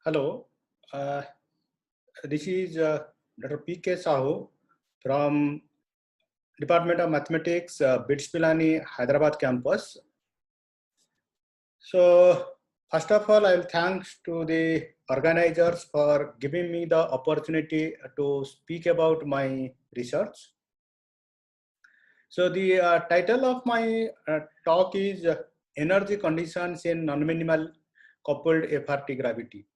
Hello, uh, this is Dr. P.K. Sahu from Department of Mathematics, BITS Pilani, Hyderabad campus. So, first of all, I will thanks to the organizers for giving me the opportunity to speak about my research. So, the title of my talk is Energy Conditions in Non-Minimal Coupled FRT Gravity.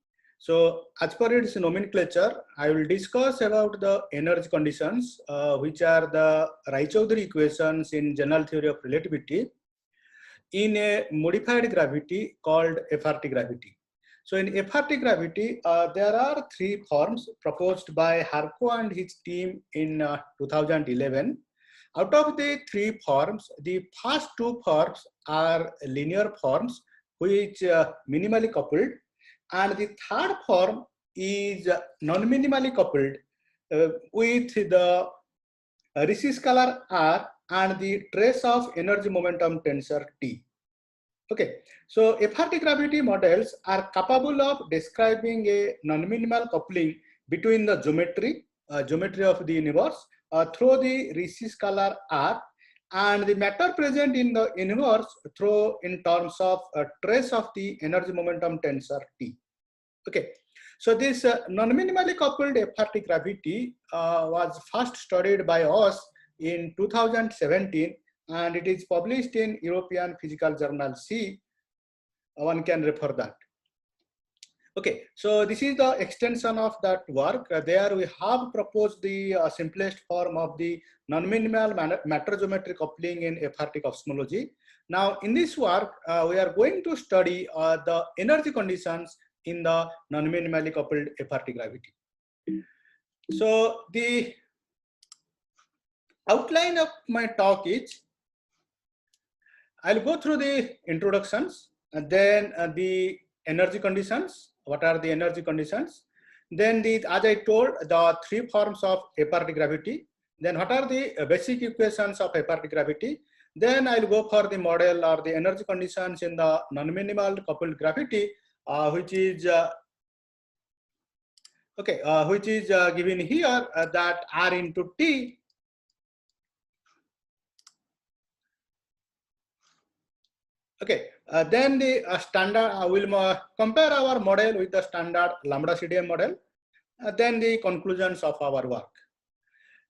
So as per its nomenclature, I will discuss about the energy conditions, which are the Raychaudhuri equations in general theory of relativity in a modified gravity called FRT gravity. So in FRT gravity, there are three forms proposed by Harko and his team in 2011. Out of the three forms, the first two forms are linear forms, which minimally coupled, and the third form is non-minimally coupled with the Ricci scalar R and the trace of energy momentum tensor T. Okay, so FRT gravity models are capable of describing a non-minimal coupling between the geometry of the universe through the Ricci scalar R and the matter present in the universe through in terms of trace of the energy momentum tensor T. Okay, so this non-minimally coupled FRT gravity was first studied by us in 2017, and it is published in European Physical Journal C. One can refer that. Okay, so this is the extension of that work. There we have proposed the simplest form of the non-minimal matter geometry coupling in FRT cosmology. Now, in this work, we are going to study the energy conditions in the non-minimally coupled FRT gravity. So the outline of my talk is, I'll go through the introductions and then the energy conditions. What are the energy conditions? Then as I told, the three forms of FRT gravity. Then what are the basic equations of FRT gravity? Then I'll go for the model or the energy conditions in the non-minimal coupled gravity, which is given here that R into T Okay, then the standard, will compare our model with the standard lambda CDM model, then the conclusions of our work.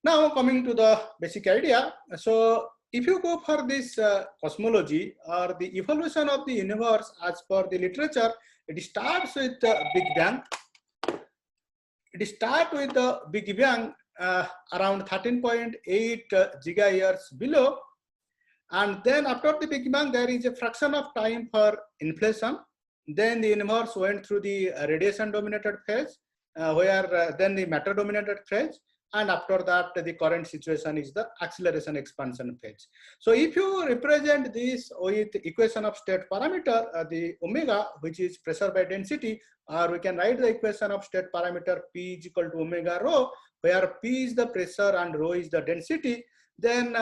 Now coming to the basic idea, so if you go for this cosmology or the evolution of the universe as per the literature, it starts with the Big Bang. It starts with the Big Bang around 13.8 gigayears below. And then after the Big Bang, there is a fraction of time for inflation. Then the universe went through the radiation dominated phase, where then the matter dominated phase. And after that, the current situation is the acceleration expansion phase. So if you represent this with equation of state parameter, the omega, which is pressure by density, or we can write the equation of state parameter P is equal to omega rho, where P is the pressure and rho is the density, then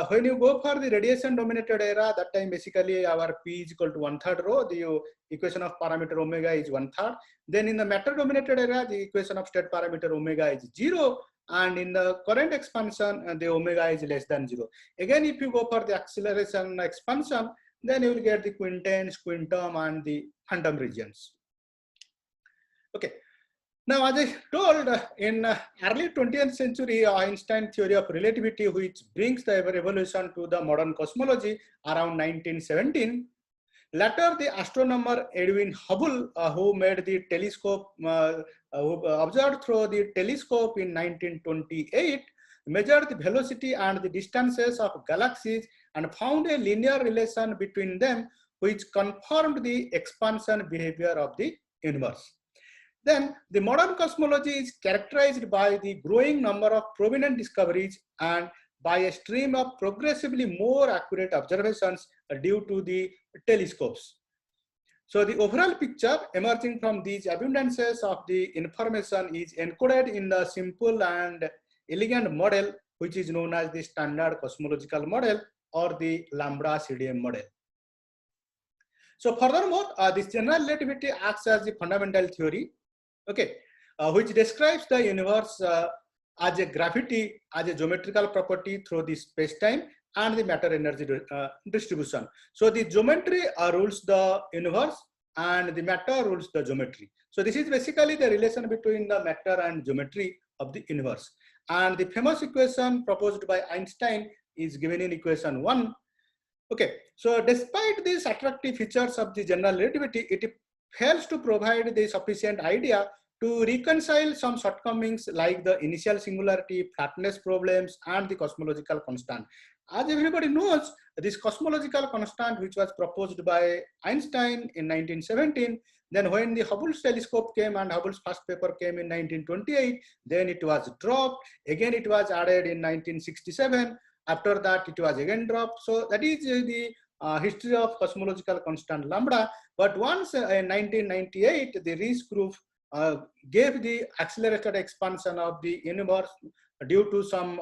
when you go for the radiation dominated era, that time basically our P is equal to 1/3 rho, the equation of parameter omega is 1/3. Then in the matter dominated era, the equation of state parameter omega is 0. And in the current expansion, the omega is less than 0. Again, if you go for the acceleration expansion, then you will get the quintains, quantum, and the phantom regions. Okay. Now, as I told, in early 20th century, Einstein theory of relativity, which brings the evolution to the modern cosmology around 1917. Later, the astronomer Edwin Hubble, who made the telescope, who observed through the telescope in 1928, measured the velocity and the distances of galaxies and found a linear relation between them, which confirmed the expansion behavior of the universe. Then the modern cosmology is characterized by the growing number of prominent discoveries and by a stream of progressively more accurate observations due to the telescopes. So the overall picture emerging from these abundances of the information is encoded in the simple and elegant model, which is known as the standard cosmological model or the lambda CDM model. So furthermore, this general relativity acts as the fundamental theory, okay, which describes the universe as a gravity, as a geometrical property through the space-time and the matter energy distribution. So the geometry rules the universe and the matter rules the geometry. So this is basically the relation between the matter and geometry of the universe. And the famous equation proposed by Einstein is given in equation 1. Okay, so despite these attractive features of the general relativity, it fails to provide the sufficient idea to reconcile some shortcomings like the initial singularity, flatness problems, and the cosmological constant. As everybody knows, this cosmological constant, which was proposed by Einstein in 1917, then when the Hubble telescope came and Hubble's first paper came in 1928, then it was dropped. Again, it was added in 1967. After that, it was again dropped. So that is the history of cosmological constant lambda. But once in 1998, the Riesz group gave the accelerated expansion of the universe due to some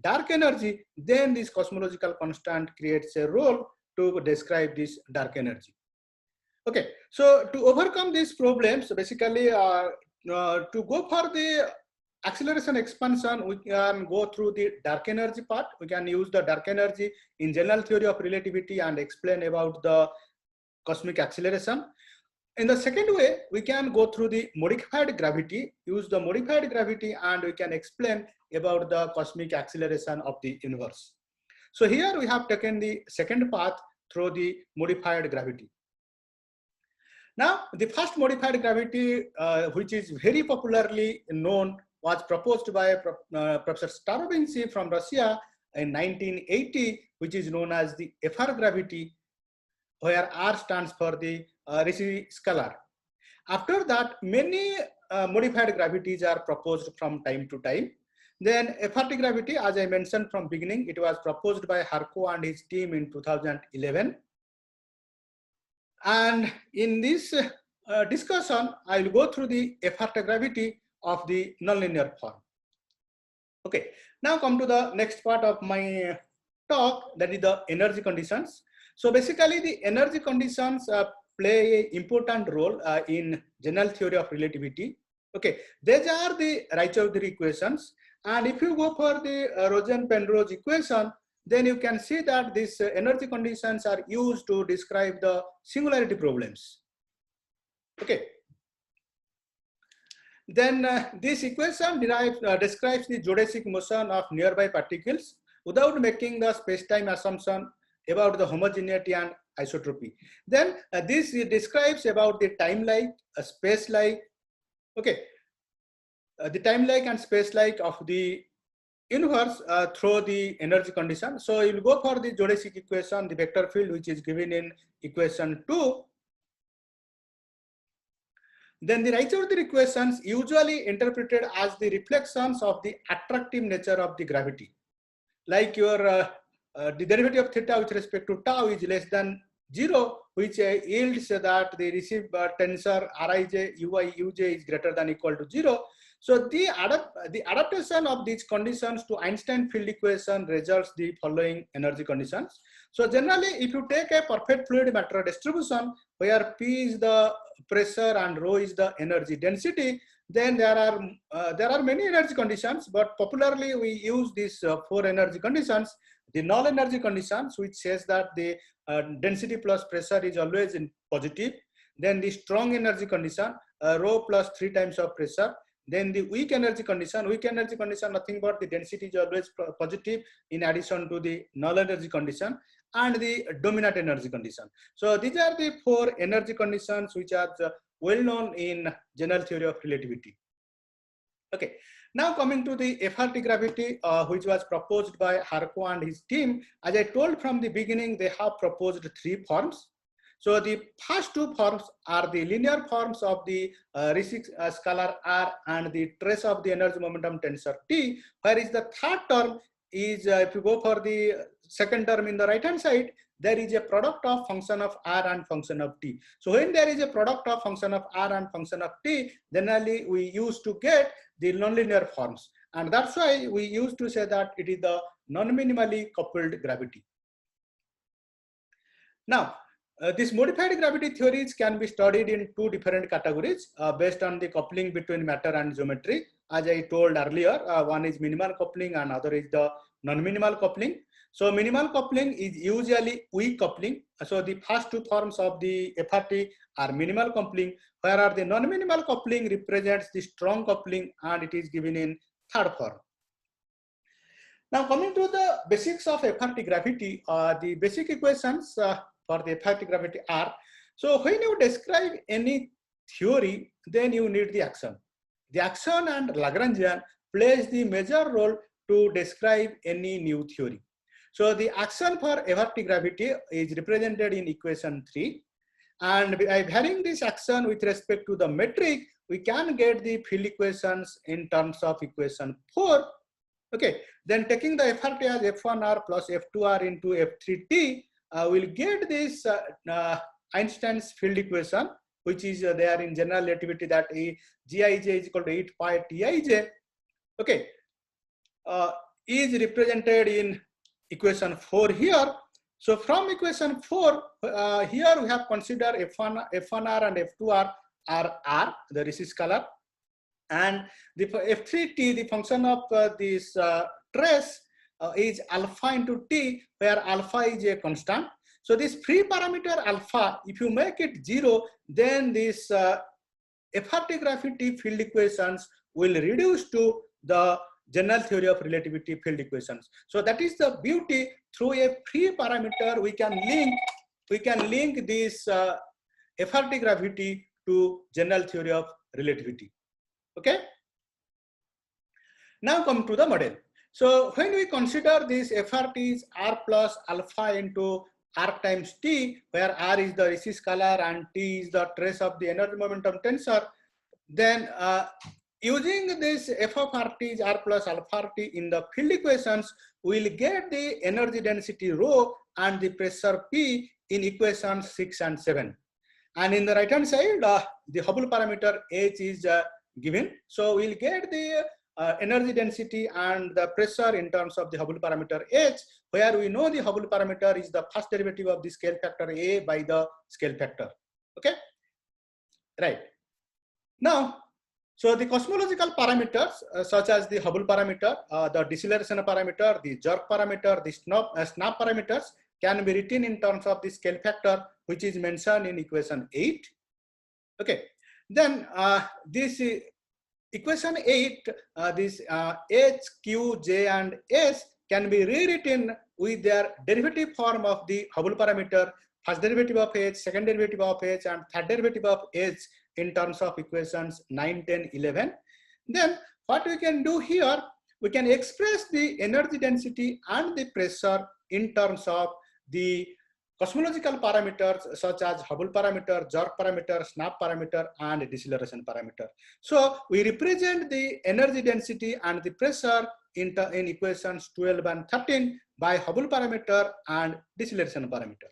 dark energy, then this cosmological constant creates a role to describe this dark energy. Okay, so to overcome these problems, basically to go for the acceleration expansion, we can go through the dark energy part. We can use the dark energy in general theory of relativity and explain about the cosmic acceleration. In the second way, we can go through the modified gravity, use the modified gravity, and we can explain about the cosmic acceleration of the universe. So here we have taken the second path through the modified gravity. Now, the first modified gravity, which is very popularly known, was proposed by Professor Starobinsky from Russia in 1980, which is known as the FR gravity, where R stands for the Riesz scalar. After that, many modified gravities are proposed from time to time. Then FRT gravity, as I mentioned from beginning, it was proposed by Harko and his team in 2011. And in this discussion, I will go through the FRT gravity of the nonlinear form. Okay, now come to the next part of my talk, that is the energy conditions. So basically the energy conditions play an important role in general theory of relativity. Okay, these are the Raychaudhuri equations. And if you go for the Rosen-Penrose equation, then you can see that these energy conditions are used to describe the singularity problems. Okay. Then this equation describes the geodesic motion of nearby particles without making the space-time assumption about the homogeneity and isotropy. Then this describes about the time-like, space-like, okay, the time-like and space-like of the universe through the energy condition. So you will go for the geodesic equation, the vector field, which is given in equation 2. Then the Raychaudhuri equations usually interpreted as the reflections of the attractive nature of the gravity. Like your the derivative of theta with respect to tau is less than 0, which yields that the received tensor Rij Ui Uj is greater than equal to 0. So the adaptation of these conditions to Einstein field equation results the following energy conditions. So generally, if you take a perfect fluid matter distribution where P is the pressure and rho is the energy density, then there are many energy conditions, but popularly we use these 4 energy conditions. The null energy conditions, which says that the density plus pressure is always in positive. Then the strong energy condition, rho plus 3 times of pressure. Then the weak energy condition nothing but the density is always positive in addition to the null energy condition, and the dominant energy condition. So these are the 4 energy conditions which are well known in general theory of relativity. Okay, now coming to the FRT gravity, which was proposed by Harko and his team. As I told from the beginning, they have proposed 3 forms. So the first 2 forms are the linear forms of the Riesz scalar R and the trace of the energy momentum tensor T, whereas the third term is, if you go for the second term in the right hand side, there is a product of function of R and function of T. So when there is a product of function of R and function of T, generally we used to get the nonlinear forms. And that's why we used to say that it is the non-minimally coupled gravity. Now, These modified gravity theories can be studied in two different categories based on the coupling between matter and geometry. As I told earlier, one is minimal coupling and other is the non-minimal coupling. So minimal coupling is usually weak coupling. So the first two forms of the FRT are minimal coupling, whereas the non-minimal coupling represents the strong coupling and it is given in third form. Now coming to the basics of FRT gravity, the basic equations for the FRT gravity are, so when you describe any theory, then you need the action. The action and Lagrangian plays the major role to describe any new theory. So the action for FRT gravity is represented in equation 3. And by varying this action with respect to the metric, we can get the field equations in terms of equation 4. Okay, then taking the FRT as F1R plus F2R into F3T, we'll get this Einstein's field equation, which is there in general relativity, that Gij is equal to 8 pi Tij. Okay, is represented in equation 4 here. So from equation 4, here we have considered F1R and F2R are R, the Rishi scalar, and the F3T, the function of this trace is alpha into T, where alpha is a constant. So this free parameter alpha, if you make it 0, then this FRT gravity field equations will reduce to the general theory of relativity field equations. So that is the beauty. Through a free parameter, we can link this FRT gravity to general theory of relativity. Okay. Now come to the model. So when we consider this FRT is R plus alpha into R times T, where R is the Rishi scalar and T is the trace of the energy momentum tensor, then using this f of RT is R plus alpha RT in the field equations, we will get the energy density rho and the pressure P in equations 6 and 7. And in the right hand side, the Hubble parameter H is given. So we'll get the energy density and the pressure in terms of the Hubble parameter H, where we know the Hubble parameter is the first derivative of the scale factor A by the scale factor. Okay, right. Now, so the cosmological parameters such as the Hubble parameter, the deceleration parameter, the jerk parameter, the snap parameters can be written in terms of the scale factor, which is mentioned in equation 8. Okay, then this equation 8, this H, Q, J, and S can be rewritten with their derivative form of the Hubble parameter, first derivative of H, second derivative of H, and third derivative of H in terms of equations 9, 10, 11. Then what we can do here, we can express the energy density and the pressure in terms of the cosmological parameters such as Hubble parameter, jerk parameter, snap parameter, and deceleration parameter. So we represent the energy density and the pressure in equations 12 and 13 by Hubble parameter and deceleration parameter.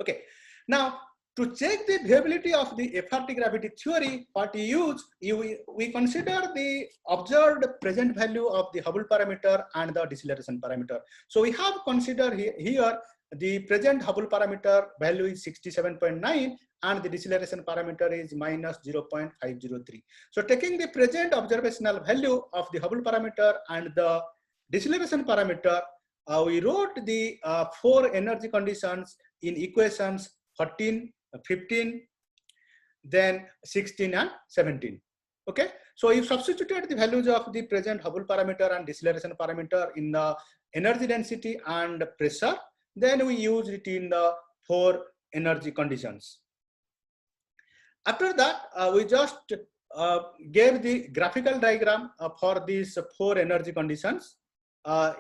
Okay, now to check the viability of the FRT gravity theory, what we use, we consider the observed present value of the Hubble parameter and the deceleration parameter. So we have considered here the present Hubble parameter value is 67.9 and the deceleration parameter is minus 0.503. So taking the present observational value of the Hubble parameter and the deceleration parameter, we wrote the 4 energy conditions in equations 14, 15, then 16 and 17. Okay, so if substituted the values of the present Hubble parameter and deceleration parameter in the energy density and pressure, then we use it in the 4 energy conditions. After that, we just gave the graphical diagram for these 4 energy conditions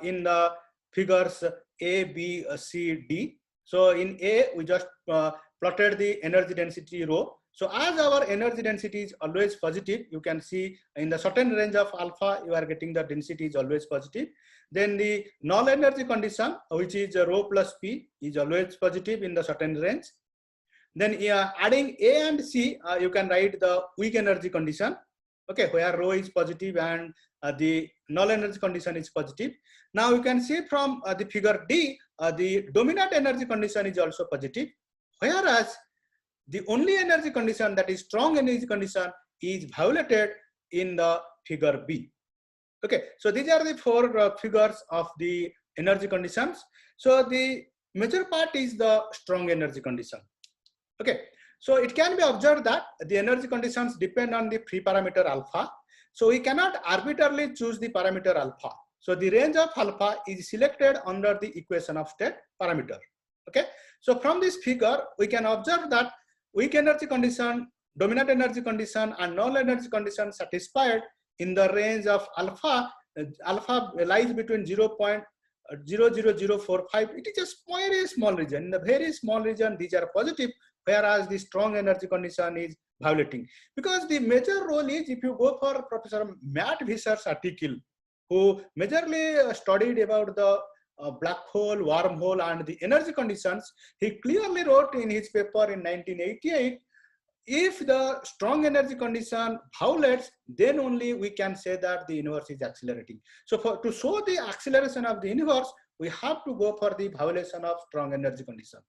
in the figures A, B, C, D. So in A, we just plotted the energy density rho. So as our energy density is always positive, you can see in the certain range of alpha, you are getting the density is always positive. Then the null energy condition, which is rho plus P, is always positive in the certain range. Then adding A and C, you can write the weak energy condition, okay, where rho is positive and the null energy condition is positive. Now you can see from the figure D, the dominant energy condition is also positive, whereas the only energy condition, that is strong energy condition, is violated in the figure B. Okay, so these are the four figures of the energy conditions. So the major part is the strong energy condition. Okay, so it can be observed that the energy conditions depend on the free parameter alpha. So we cannot arbitrarily choose the parameter alpha. So the range of alpha is selected under the equation of state parameter. Okay, so from this figure, we can observe that weak energy condition, dominant energy condition, and null energy condition satisfied in the range of alpha. Alpha lies between 0.00045. It is a very small region. In the very small region, these are positive, whereas the strong energy condition is violating. Because the major role is, if you go for Professor Matt Visser's article, who majorly studied about the black hole, wormhole, and the energy conditions, he clearly wrote in his paper in 1988, if the strong energy condition violates, then only we can say that the universe is accelerating. So to show the acceleration of the universe, we have to go for the violation of strong energy condition.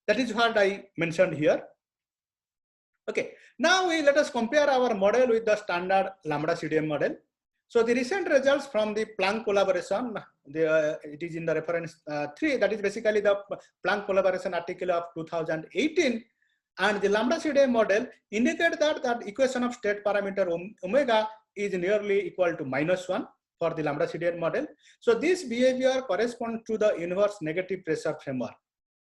That is what I mentioned here. Okay, now let us compare our model with the standard lambda CDM model. So the recent results from the Planck collaboration, it is in the reference 3, that is basically the Planck collaboration article of 2018, and the lambda CDM model indicate that equation of state parameter omega is nearly equal to -1 for the lambda CDM model. So this behavior corresponds to the inverse negative pressure framework.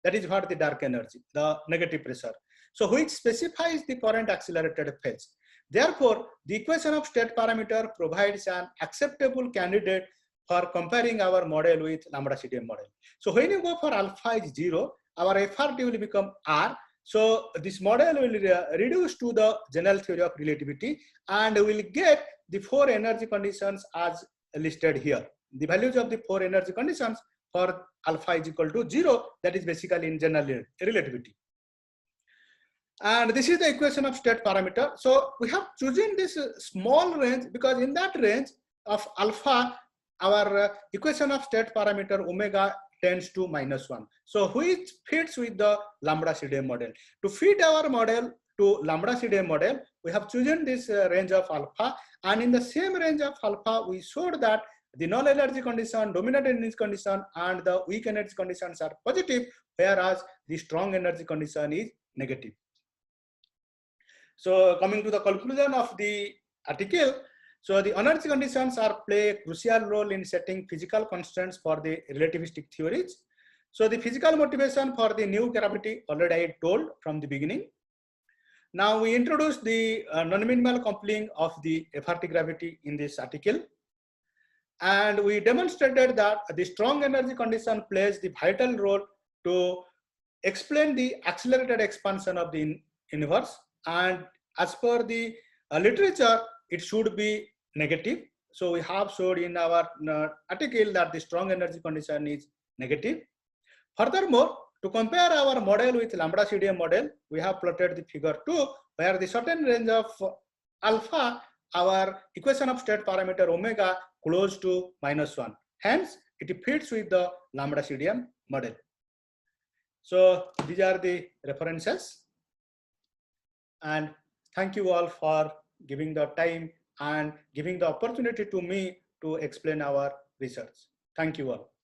That is what the dark energy, the negative pressure. So which specifies the current accelerated phase. Therefore, the equation of state parameter provides an acceptable candidate for comparing our model with lambda CDM model. So when you go for alpha is 0, our FRT will become R. So this model will reduce to the general theory of relativity, and we will get the 4 energy conditions as listed here. The values of the 4 energy conditions for alpha is equal to 0, that is basically in general relativity. And this is the equation of state parameter. So we have chosen this small range because in that range of alpha, our equation of state parameter omega tends to -1. So which fits with the lambda CDM model. To fit our model to lambda CDM model, we have chosen this range of alpha, and in the same range of alpha, we showed that the null energy condition, dominant energy condition, and the weak energy conditions are positive, whereas the strong energy condition is negative. So coming to the conclusion of the article, so the energy conditions play a crucial role in setting physical constraints for the relativistic theories. So the physical motivation for the new gravity already I told from the beginning. Now we introduced the non-minimal coupling of the FRT gravity in this article. And we demonstrated that the strong energy condition plays the vital role to explain the accelerated expansion of the universe. And as per the literature, it should be negative. So we have showed in our article that the strong energy condition is negative. Furthermore, to compare our model with lambda CDM model, we have plotted the figure 2, where the certain range of alpha, our equation of state parameter omega close to -1. Hence, it fits with the lambda CDM model. So these are the references. And thank you all for giving the time and giving the opportunity to me to explain our research. Thank you all.